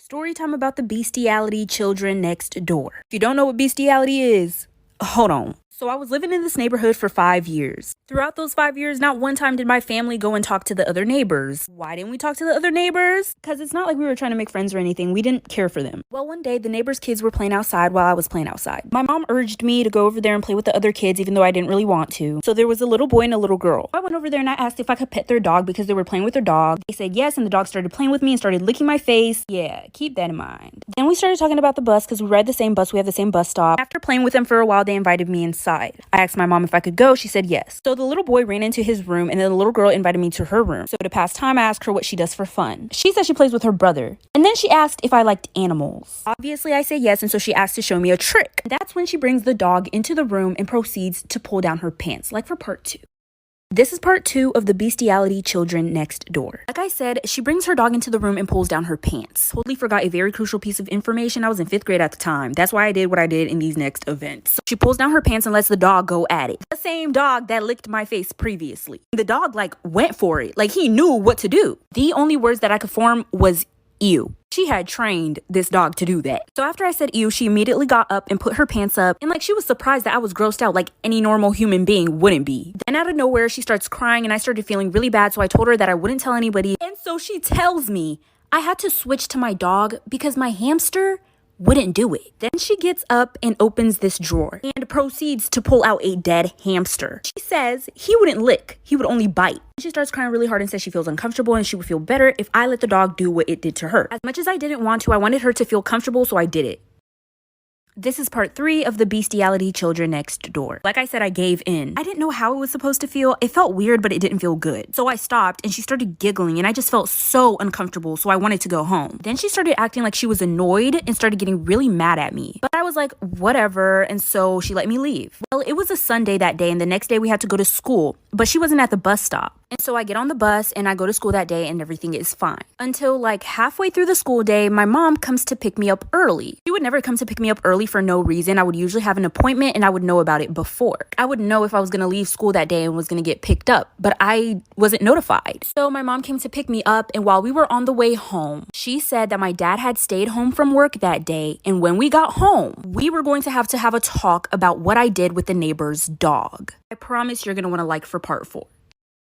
Story time about the bestiality children next door. If you don't know what bestiality is, hold on. So I was living in this neighborhood for 5 years. Throughout those 5 years, not one time did my family go and talk to the other neighbors. Why didn't we talk to the other neighbors? Because it's not like we were trying to make friends or anything. We didn't care for them. Well, one day, the neighbors' kids were playing outside while I was playing outside. My mom urged me to go over there and play with the other kids, even though I didn't really want to. So there was a little boy and a little girl. I went over there and I asked if I could pet their dog because they were playing with their dog. They said yes, and the dog started playing with me and started licking my face. Yeah, keep that in mind. Then we started talking about the bus because we ride the same bus. We have the same bus stop. After playing with them for a while, they invited me inside. I asked my mom if I could go. She said yes. So the little boy ran into his room and then the little girl invited me to her room. So to pass time, I asked her what she does for fun. She said she plays with her brother. And then she asked if I liked animals. Obviously, I say yes, and so she asked to show me a trick. That's when she brings the dog into the room and proceeds to pull down her pants, like for part 2. This is part 2 of the bestiality children next door. Like I said, she brings her dog into the room and pulls down her pants. Totally forgot a very crucial piece of information. I was in 5th grade at the time. That's why I did what I did in these next events. So she pulls down her pants and lets the dog go at it. The same dog that licked my face previously. The dog went for it. He knew what to do. The only words that I could form was ew. She had trained this dog to do that. So after I said ew, she immediately got up and put her pants up, and she was surprised that I was grossed out like any normal human being wouldn't be. Then out of nowhere, she starts crying and I started feeling really bad, so I told her that I wouldn't tell anybody. And so she tells me I had to switch to my dog because my hamster wouldn't do it. Then she gets up and opens this drawer and proceeds to pull out a dead hamster. She says he wouldn't lick, he would only bite. She starts crying really hard and says she feels uncomfortable and she would feel better if I let the dog do what it did to her. As much as I didn't want to, I wanted her to feel comfortable, so I did it. This is part 3 of the bestiality children next door. Like I said, I gave in. I didn't know how it was supposed to feel. It felt weird, but it didn't feel good. So I stopped and she started giggling and I just felt so uncomfortable, so I wanted to go home. Then she started acting like she was annoyed and started getting really mad at me. But I was like, whatever, and so she let me leave. Well, it was a Sunday that day and the next day we had to go to school, but she wasn't at the bus stop. And so I get on the bus and I go to school that day and everything is fine. Until halfway through the school day, my mom comes to pick me up early. She would never come to pick me up early for no reason. I would usually have an appointment and I would know about it before. I would know if I was going to leave school that day and was going to get picked up, but I wasn't notified. So my mom came to pick me up, and while we were on the way home, she said that my dad had stayed home from work that day, and when we got home, we were going to have a talk about what I did with the neighbor's dog. I promise you're going to want to like for part 4.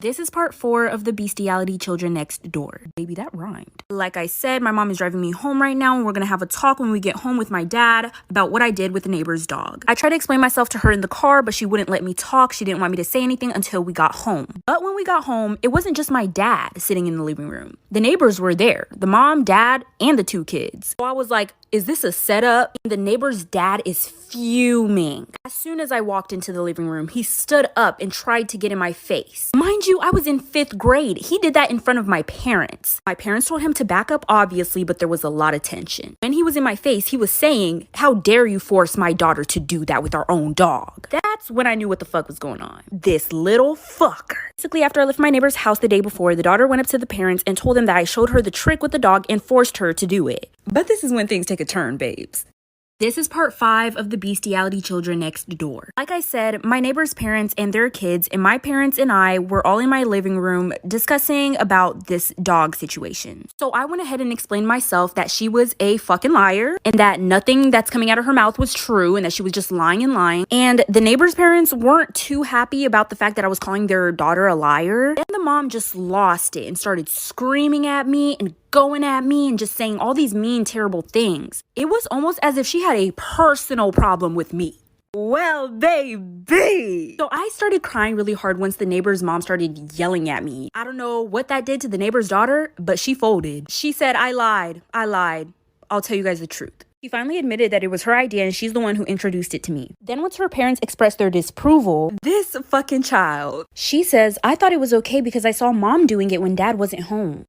This is part 4 of the bestiality children next door. Baby, that rhymed. Like I said, my mom is driving me home right now and we're gonna have a talk when we get home with my dad about what I did with the neighbor's dog. I tried to explain myself to her in the car, but she wouldn't let me talk. She didn't want me to say anything until we got home. But when we got home, it wasn't just my dad sitting in the living room. The neighbors were there. The mom, dad, and the 2 kids. So I was like, is this a setup? The neighbor's dad is fuming. As soon as I walked into the living room, he stood up and tried to get in my face. Mind you, I was in 5th grade. He did that in front of my parents. My parents told him to back up, obviously, but there was a lot of tension. When he was in my face, he was saying, how dare you force my daughter to do that with our own dog? That's when I knew what the fuck was going on. This little fucker. Basically, after I left my neighbor's house the day before, the daughter went up to the parents and told them that I showed her the trick with the dog and forced her to do it. But this is when things take a turn, babes. This is part 5 of the bestiality children next door. Like I said, my neighbor's parents and their kids and my parents and I were all in my living room discussing about this dog situation. So I went ahead and explained myself that she was a fucking liar and that nothing that's coming out of her mouth was true and that she was just lying and lying. And the neighbor's parents weren't too happy about the fact that I was calling their daughter a liar. Then the mom just lost it and started screaming at me and going at me and just saying all these mean, terrible things. It was almost as if she had a personal problem with me. Well, baby. So I started crying really hard once the neighbor's mom started yelling at me. I don't know what that did to the neighbor's daughter, but she folded. She said, I lied. I'll tell you guys the truth. She finally admitted that it was her idea and she's the one who introduced it to me. Then once her parents expressed their disapproval, this fucking child, she says, I thought it was okay because I saw mom doing it when dad wasn't home.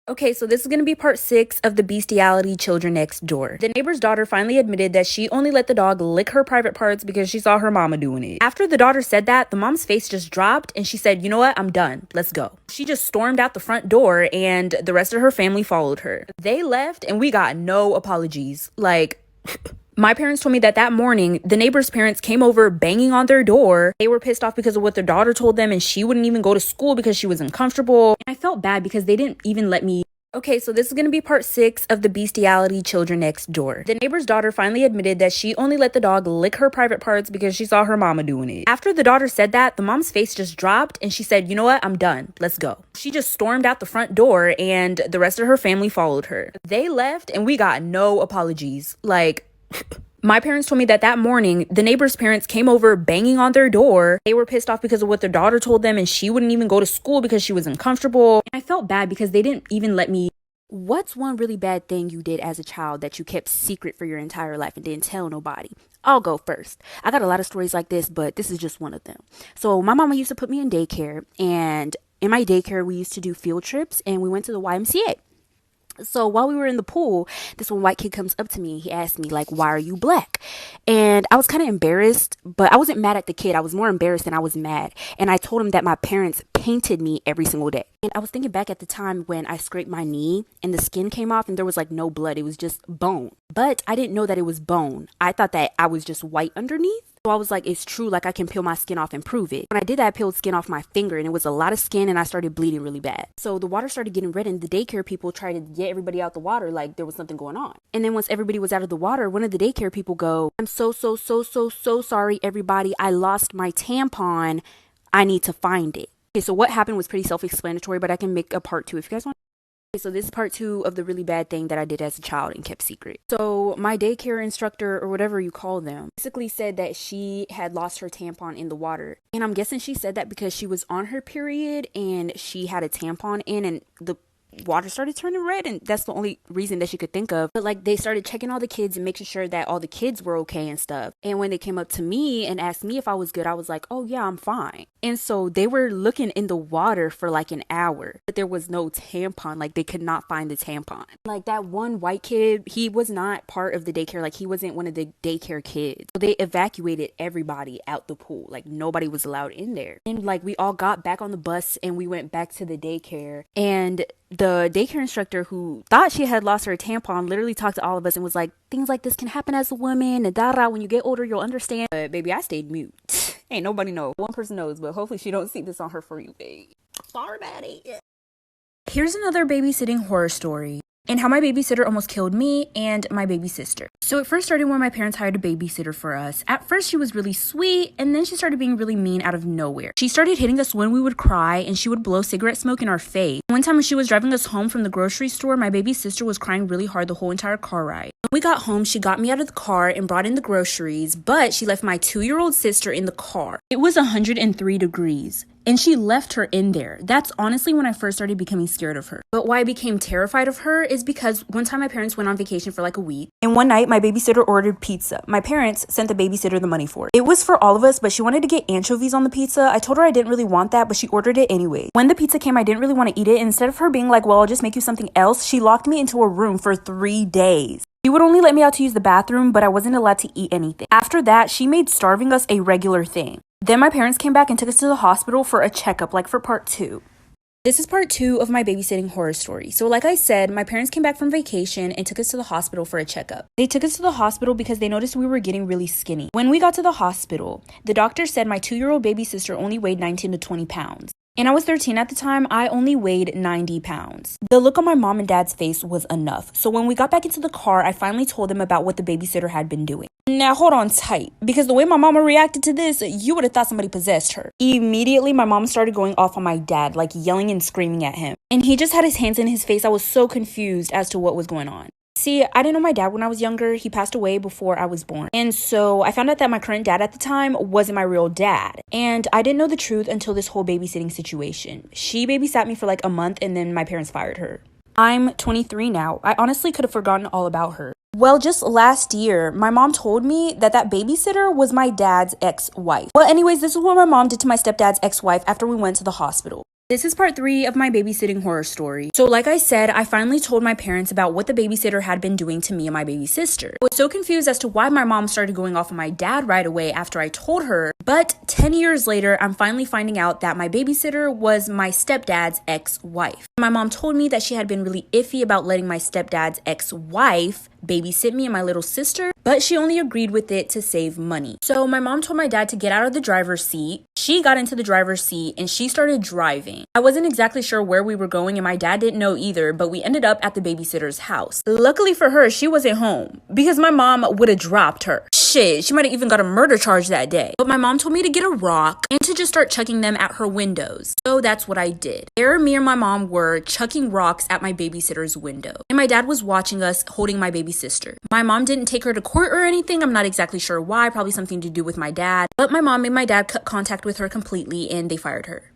Okay, so this is going to be part 6 of the bestiality children next door. The neighbor's daughter finally admitted that she only let the dog lick her private parts because she saw her mama doing it. After the daughter said that, the mom's face just dropped and she said, you know what, I'm done. Let's go. She just stormed out the front door and the rest of her family followed her. They left and we got no apologies. My parents told me that morning, the neighbor's parents came over banging on their door. They were pissed off because of what their daughter told them and she wouldn't even go to school because she was uncomfortable. And I felt bad because they didn't even let me Okay, so this is going to be part 6 of the bestiality children next door. The neighbor's daughter finally admitted that she only let the dog lick her private parts because she saw her mama doing it. After the daughter said that, the mom's face just dropped and she said, you know what, I'm done. Let's go. She just stormed out the front door and the rest of her family followed her. They left and we got no apologies. Like... My parents told me that morning, the neighbor's parents came over banging on their door. They were pissed off because of what their daughter told them, and she wouldn't even go to school because she was uncomfortable. And I felt bad because they didn't even let me. What's one really bad thing you did as a child that you kept secret for your entire life and didn't tell nobody? I'll go first. I got a lot of stories like this, but this is just one of them. So my mama used to put me in daycare, and in my daycare, we used to do field trips, and we went to the YMCA. So while we were in the pool, this one white kid comes up to me. He asked me, like, why are you black? And I was kind of embarrassed, but I wasn't mad at the kid. I was more embarrassed than I was mad. And I told him that my parents painted me every single day. And I was thinking back at the time when I scraped my knee and the skin came off and there was like no blood. It was just bone. But I didn't know that it was bone. I thought that I was just white underneath. So I was like, it's true, like I can peel my skin off and prove it. When I did that, I peeled skin off my finger and it was a lot of skin and I started bleeding really bad. So the water started getting red and the daycare people tried to get everybody out the water like there was something going on. And then once everybody was out of the water, one of the daycare people go, I'm so sorry, everybody. I lost my tampon. I need to find it. Okay, so what happened was pretty self-explanatory, but I can make a part 2 if you guys want. So this is part 2 of the really bad thing that I did as a child and kept secret. So my daycare instructor, or whatever you call them, basically said that she had lost her tampon in the water. And I'm guessing she said that because she was on her period and she had a tampon in and the water started turning red, and that's the only reason that she could think of. But like they started checking all the kids and making sure that all the kids were okay and stuff. And when they came up to me and asked me if I was good, I was like, oh yeah, I'm fine. And so they were looking in the water for like an hour, but there was no tampon. Like they could not find the tampon. Like that one white kid, he was not part of the daycare. Like he wasn't one of the daycare kids. So they evacuated everybody out the pool. Like nobody was allowed in there. And like we all got back on the bus and we went back to the daycare, and the daycare instructor, who thought she had lost her tampon, literally talked to all of us and was like, things like this can happen as a woman, and da-da, when you get older, you'll understand. But baby, I stayed mute. Ain't nobody know. One person knows, but hopefully she don't see this on her For You page. Sorry about it. Here's another babysitting horror story, and how my babysitter almost killed me and my baby sister. So it first started when my parents hired a babysitter for us. At first she was really sweet, and then she started being really mean out of nowhere. She started hitting us when we would cry, and she would blow cigarette smoke in our face. One time when she was driving us home from the grocery store, my baby sister was crying really hard the whole entire car ride. When we got home, she got me out of the car and brought in the groceries, but she left my 2-year-old sister in the car. It was 103 degrees. And she left her in there. That's honestly when I first started becoming scared of her. But why I became terrified of her is because one time my parents went on vacation for like a week. And one night my babysitter ordered pizza. My parents sent the babysitter the money for it. It was for all of us, but she wanted to get anchovies on the pizza. I told her I didn't really want that, but she ordered it anyway. When the pizza came, I didn't really want to eat it. And instead of her being like, well, I'll just make you something else, she locked me into a room for 3 days. She would only let me out to use the bathroom, but I wasn't allowed to eat anything. After that, she made starving us a regular thing. Then my parents came back and took us to the hospital for a checkup, like for part 2. This is part 2 of my babysitting horror story. So like I said, my parents came back from vacation and took us to the hospital for a checkup. They took us to the hospital because they noticed we were getting really skinny. When we got to the hospital, the doctor said my 2-year-old baby sister only weighed 19 to 20 pounds. And I was 13 at the time. I only weighed 90 pounds. The look on my mom and dad's face was enough. So when we got back into the car, I finally told them about what the babysitter had been doing. Now hold on tight, because the way my mama reacted to this, you would have thought somebody possessed her. Immediately, my mom started going off on my dad, like yelling and screaming at him. And he just had his hands in his face. I was so confused as to what was going on. See, I didn't know my dad when I was younger. He passed away before I was born. And so I found out that my current dad at the time wasn't my real dad. And I didn't know the truth until this whole babysitting situation. She babysat me for like a month and then my parents fired her. I'm 23 now. I honestly could have forgotten all about her. Well, just last year, my mom told me that babysitter was my dad's ex-wife. Well, anyways, this is what my mom did to my stepdad's ex-wife after we went to the hospital. This is part 3 of my babysitting horror story. So like I said, I finally told my parents about what the babysitter had been doing to me and my baby sister. I was so confused as to why my mom started going off on my dad right away after I told her. But 10 years later, I'm finally finding out that my babysitter was my stepdad's ex-wife. My mom told me that she had been really iffy about letting my stepdad's ex-wife babysit me and my little sister but she only agreed with it to save money. So my mom told my dad to get out of the driver's seat. She got into the driver's seat and she started driving. I wasn't exactly sure where we were going and my dad didn't know either, but we ended up at the babysitter's house. Luckily for her, she wasn't home because my mom would have dropped her. Shit, she might have even got a murder charge that day. But my mom told me to get a rock and to just start chucking them at her windows. So that's what I did. There, me and my mom were chucking rocks at my babysitter's window. And my dad was watching us holding my baby sister. My mom didn't take her to court or anything. I'm not exactly sure why. Probably something to do with my dad. But my mom made my dad cut contact with her completely and they fired her.